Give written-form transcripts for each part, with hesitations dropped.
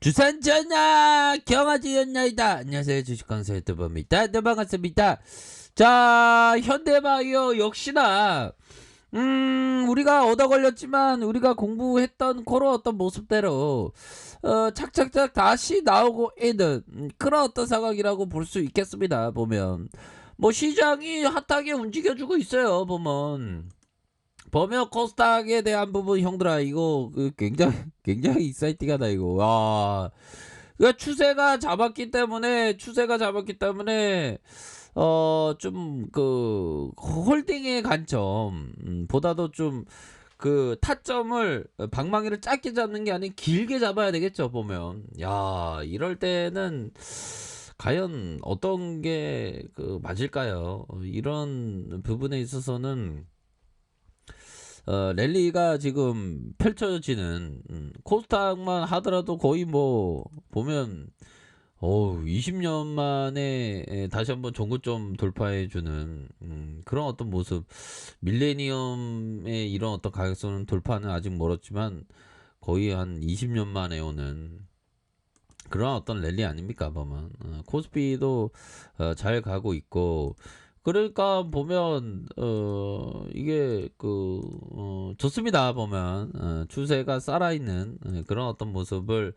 주산 전야 경화지였나이다. 안녕하세요, 주식강사 유튜버입니다. 네, 반갑습니다. 자, 현대바이오 역시나 우리가 얻어 걸렸지만 우리가 공부했던 그런 어떤 모습대로 착착착 다시 나오고 있는 그런 어떤 상황이라고 볼 수 있겠습니다. 보면 뭐 시장이 핫하게 움직여주고 있어요. 보면 코스닥에 대한 부분, 형들아, 이거 굉장히 굉장히 익사이팅하다 이거. 와, 그 추세가 잡았기 때문에 좀 그 홀딩의 관점 보다도 좀 그 타점을 방망이를 짧게 잡는 게 아닌 길게 잡아야 되겠죠. 보면 야, 이럴 때는 과연 어떤 게 맞을까요? 이런 부분에 있어서는 랠리가 지금 펼쳐지는 코스닥만 하더라도 거의 뭐 보면 20년 만에 다시 한번 종고점 돌파해주는 그런 어떤 모습. 밀레니엄의 이런 어떤 가격선 돌파는 아직 멀었지만 거의 한 20년 만에 오는 그런 어떤 랠리 아닙니까? 보면 코스피도 잘 가고 있고, 그러니까 보면 이게 좋습니다. 보면 추세가 살아있는 그런 어떤 모습을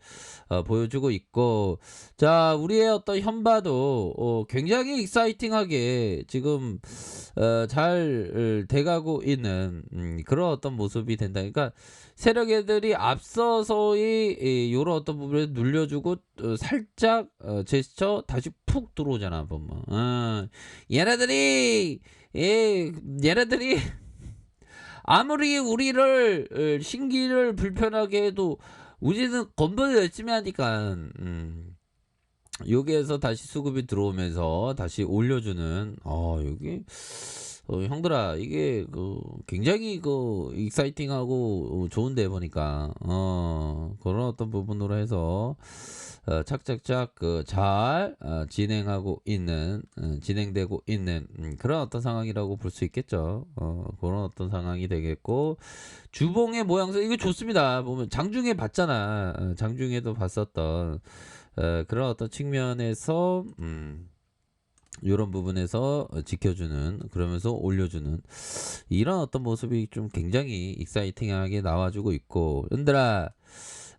보여주고 있고, 자, 우리의 어떤 현바도 굉장히 익사이팅하게 지금 잘 돼가고 있는 그런 어떤 모습이 된다. 그러니까 세력애들이 앞서서의 요런 어떤 부분을 눌려주고 살짝 제스처 다시 푹 들어오잖아. 보면 얘네들이 얘네들이 아무리 우리를 신기를 불편하게 해도 우리는 건보를 열심히 하니까 여기에서 다시 수급이 들어오면서 다시 올려주는 여기 형들아, 이게 굉장히 익사이팅하고 좋은데 보니까 그런 어떤 부분으로 해서 착착착 잘 진행되고 있는 그런 어떤 상황이라고 볼 수 있겠죠. 그런 어떤 상황이 되겠고, 주봉의 모양새 이거 좋습니다. 보면 장중에 봤잖아. 장중에도 봤었던 그런 어떤 측면에서 이런 부분에서 지켜주는, 그러면서 올려주는 이런 어떤 모습이 좀 굉장히 익사이팅하게 나와주고 있고, 은들아,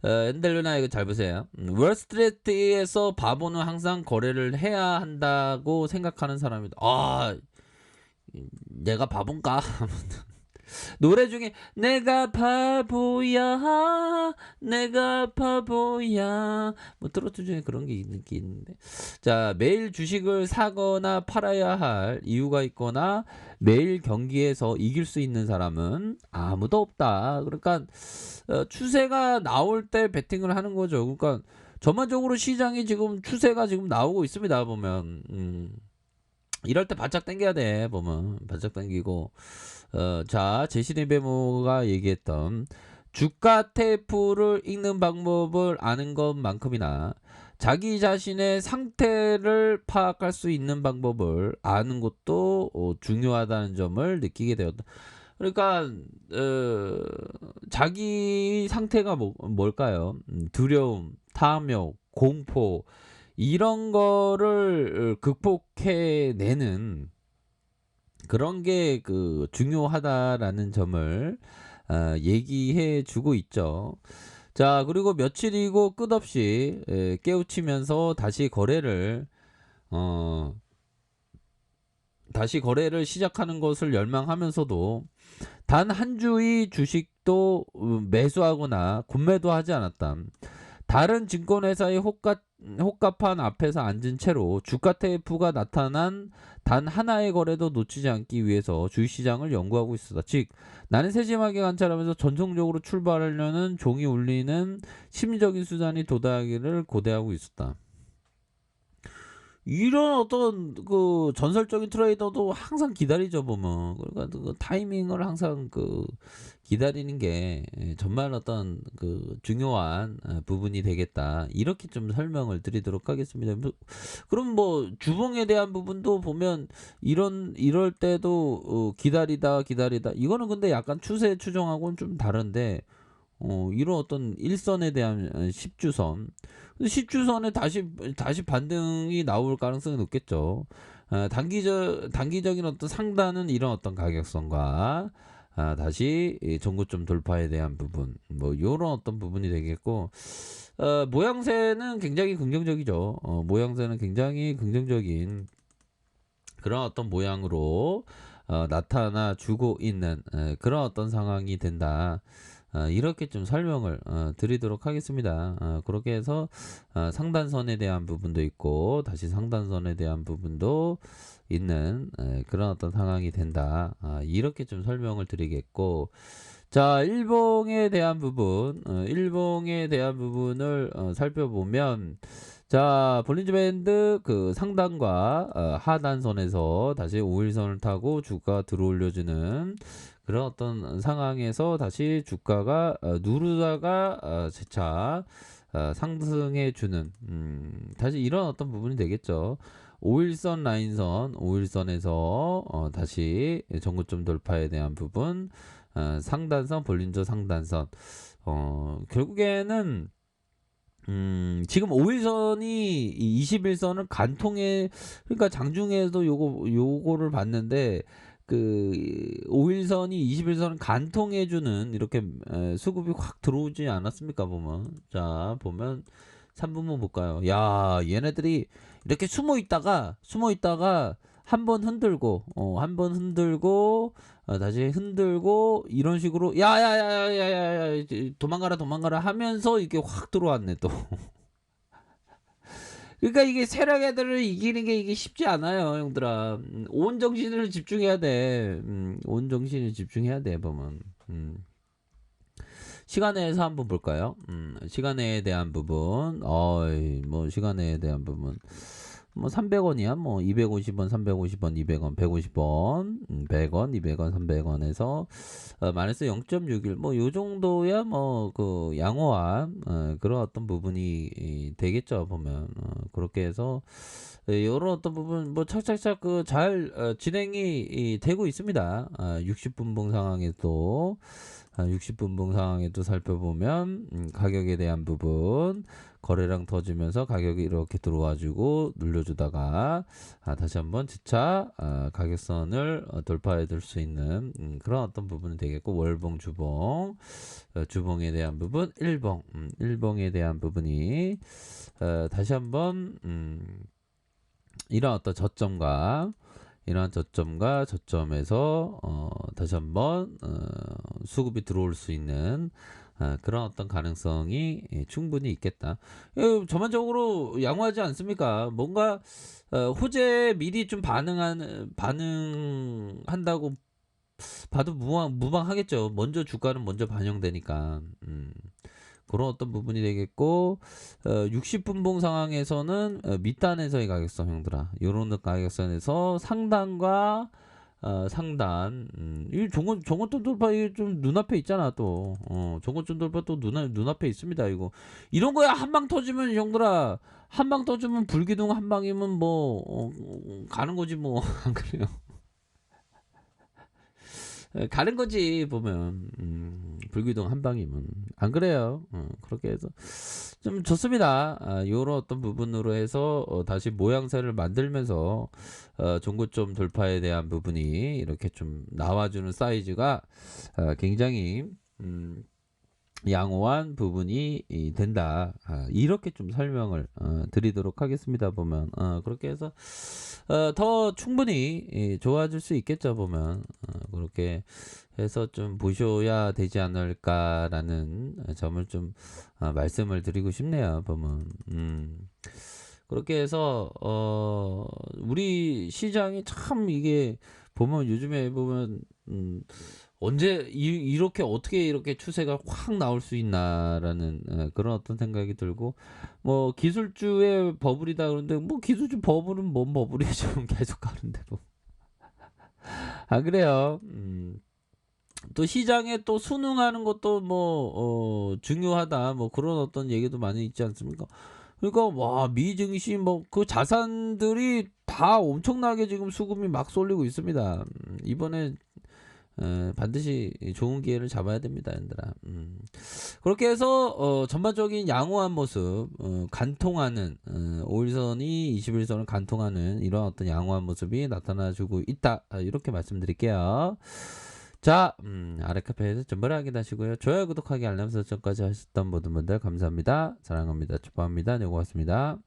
엔델루나 이거 잘 보세요. 월스트리트에서 바보는 항상 거래를 해야 한다고 생각하는 사람이다. 내가 바본가? 노래 중에 내가 바보야 뭐 트로트 중에 그런 게 있는데, 자, 매일 주식을 사거나 팔아야 할 이유가 있거나 매일 경기에서 이길 수 있는 사람은 아무도 없다. 그러니까 추세가 나올 때 베팅을 하는 거죠. 그러니까 전반적으로 시장이 지금 추세가 지금 나오고 있습니다. 보면 이럴 때 바짝 당겨야 돼. 보면 바짝 당기고, 자, 제시네베모가 얘기했던 주가 테이프를 읽는 방법을 아는 것만큼이나 자기 자신의 상태를 파악할 수 있는 방법을 아는 것도 중요하다는 점을 느끼게 되었다. 그러니까 자기 상태가 뭘까요? 두려움, 탐욕, 공포, 이런 거를 극복해내는 그런 게 중요하다라는 점을 얘기해 주고 있죠. 자, 그리고 며칠이고 끝없이 깨우치면서 다시 거래를 시작하는 것을 열망하면서도 단 한 주의 주식도 매수하거나 군매도 하지 않았다. 다른 증권회사의 호가판 앞에서 앉은 채로 주가 테이프가 나타난 단 하나의 거래도 놓치지 않기 위해서 주식시장을 연구하고 있었다. 즉, 나는 세심하게 관찰하면서 전통적으로 출발하려는 종이 울리는 심리적인 수단이 도달하기를 고대하고 있었다. 이런 어떤 전설적인 트레이더도 항상 기다리죠. 보면 그러니까 타이밍을 항상 기다리는 게 정말 어떤 중요한 부분이 되겠다, 이렇게 좀 설명을 드리도록 하겠습니다. 그럼 뭐 주봉에 대한 부분도 보면 이럴 때도 기다리다 이거는 근데 약간 추세 추정하고는 좀 다른데, 이런 어떤 일선에 대한 10주선, 10주선에 다시 반등이 나올 가능성이 높겠죠. 단기적인 어떤 상단은 이런 어떤 가격선과 다시 이 전고점 돌파에 대한 부분, 뭐 요런 어떤 부분이 되겠고, 모양새는 굉장히 긍정적이죠. 모양새는 굉장히 긍정적인 그런 어떤 모양으로 나타나 주고 있는 그런 어떤 상황이 된다. 이렇게 좀 설명을 드리도록 하겠습니다. 그렇게 해서 상단선에 대한 부분도 있고 다시 상단선에 대한 부분도 있는 그런 어떤 상황이 된다. 이렇게 좀 설명을 드리겠고, 자, 일봉에 대한 부분, 일봉에 대한 부분을 살펴보면, 자, 볼린저 밴드 그 상단과 하단선에서 다시 5일선을 타고 주가 들어올려주는 그런 어떤 상황에서 다시 주가가 누르다가 재차 상승해주는 다시 이런 어떤 부분이 되겠죠. 5일선 라인선, 5일선에서 다시 전고점 돌파에 대한 부분, 상단선, 볼린저 상단선, 결국에는 지금 5일선이 21선을 간통해, 그러니까 장중에도 요거를 봤는데, 그 5일선이 21선을 간통해주는 이렇게 수급이 확 들어오지 않았습니까? 보면, 자, 보면 3분만 볼까요? 야, 얘네들이 이렇게 숨어 있다가 한 번 흔들고, 한 번 흔들고, 다시 흔들고, 이런 식으로, 야야야야야야, 도망가라 하면서 이게 확 들어왔네, 또. 그러니까 이게 세력 애들을 이기는 게 이게 쉽지 않아요, 형들아. 온 정신을 집중해야 돼. 온 정신을 집중해야 돼, 보면. 시간에서 한번 볼까요? 시간에 대한 부분, 뭐 시간에 대한 부분. 뭐 300원이야. 뭐 250원, 350원, 200원, 150원, 100원, 200원, 300원에서 마이너스 0.61. 뭐 요 정도야 뭐 그 양호한 그런 어떤 부분이 되겠죠, 보면. 그렇게 해서 요런 어떤 부분 뭐 착착착 그 잘 진행이 되고 있습니다. 60분봉 상황에도 60분봉 상황에도 살펴보면 가격에 대한 부분 거래량 터지면서 가격이 이렇게 들어와주고 눌려주다가 다시 한번 재차 가격선을 돌파해 줄 수 있는 그런 어떤 부분이 되겠고, 월봉, 주봉, 주봉에 대한 부분, 일봉에 대한 부분이 다시 한번 이런 어떤 저점과 이러한 저점에서 다시 한번 수급이 들어올 수 있는 그런 어떤 가능성이 충분히 있겠다. 전반적으로 양호하지 않습니까? 뭔가 호재 미리 좀 반응한다고 봐도 무방하겠죠. 먼저 주가는 먼저 반영되니까. 그런 어떤 부분이 되겠고, 60분봉 상황에서는 밑단에서의 가격선, 형들아. 요런 가격선에서 상단과 상단, 이 종고점 돌파, 이게 좀 눈앞에 있잖아, 또. 종고점 돌파 또 눈앞에 있습니다, 이거. 이런 거야, 한 방 터지면, 형들아. 한 방 터지면 불기둥 한 방이면 뭐, 가는 거지, 뭐. 안 그래요? 가는 거지, 보면. 불기둥 한 방이면. 안 그래요? 그렇게 해서. 좀 좋습니다. 요런 어떤 부분으로 해서 다시 모양새를 만들면서 종고점 돌파에 대한 부분이 이렇게 좀 나와주는 사이즈가 굉장히 양호한 부분이 된다. 이렇게 좀 설명을 드리도록 하겠습니다. 보면 그렇게 해서 더 충분히 좋아질 수 있겠죠. 보면 그렇게 해서 좀 보셔야 되지 않을까라는 점을 좀 말씀을 드리고 싶네요. 보면 그렇게 해서 우리 시장이 참 이게 보면 요즘에 보면 언제 이렇게 어떻게 이렇게 추세가 확 나올 수 있나라는 그런 어떤 생각이 들고, 뭐 기술주의 버블이다 그러는데 뭐 기술주 버블은 뭔 버블이야 지금 계속 가는데 뭐. 아 그래요. 또 시장에 또 순응하는 것도 뭐 중요하다 뭐 그런 어떤 얘기도 많이 있지 않습니까? 그러니까 와 미증시 뭐 그 자산들이 다 엄청나게 지금 수급이 막 쏠리고 있습니다. 이번에 반드시 좋은 기회를 잡아야 됩니다, 얘들아. 그렇게 해서 전반적인 양호한 모습, 간통하는 5일선이 21선을 간통하는 이런 어떤 양호한 모습이 나타나주고 있다. 이렇게 말씀드릴게요. 자, 아래 카페에서 전부를 확인하시고요. 좋아요, 구독하기, 알람 설정까지 하셨던 모든 분들 감사합니다. 사랑합니다. 축복합니다. 네, 고맙습니다.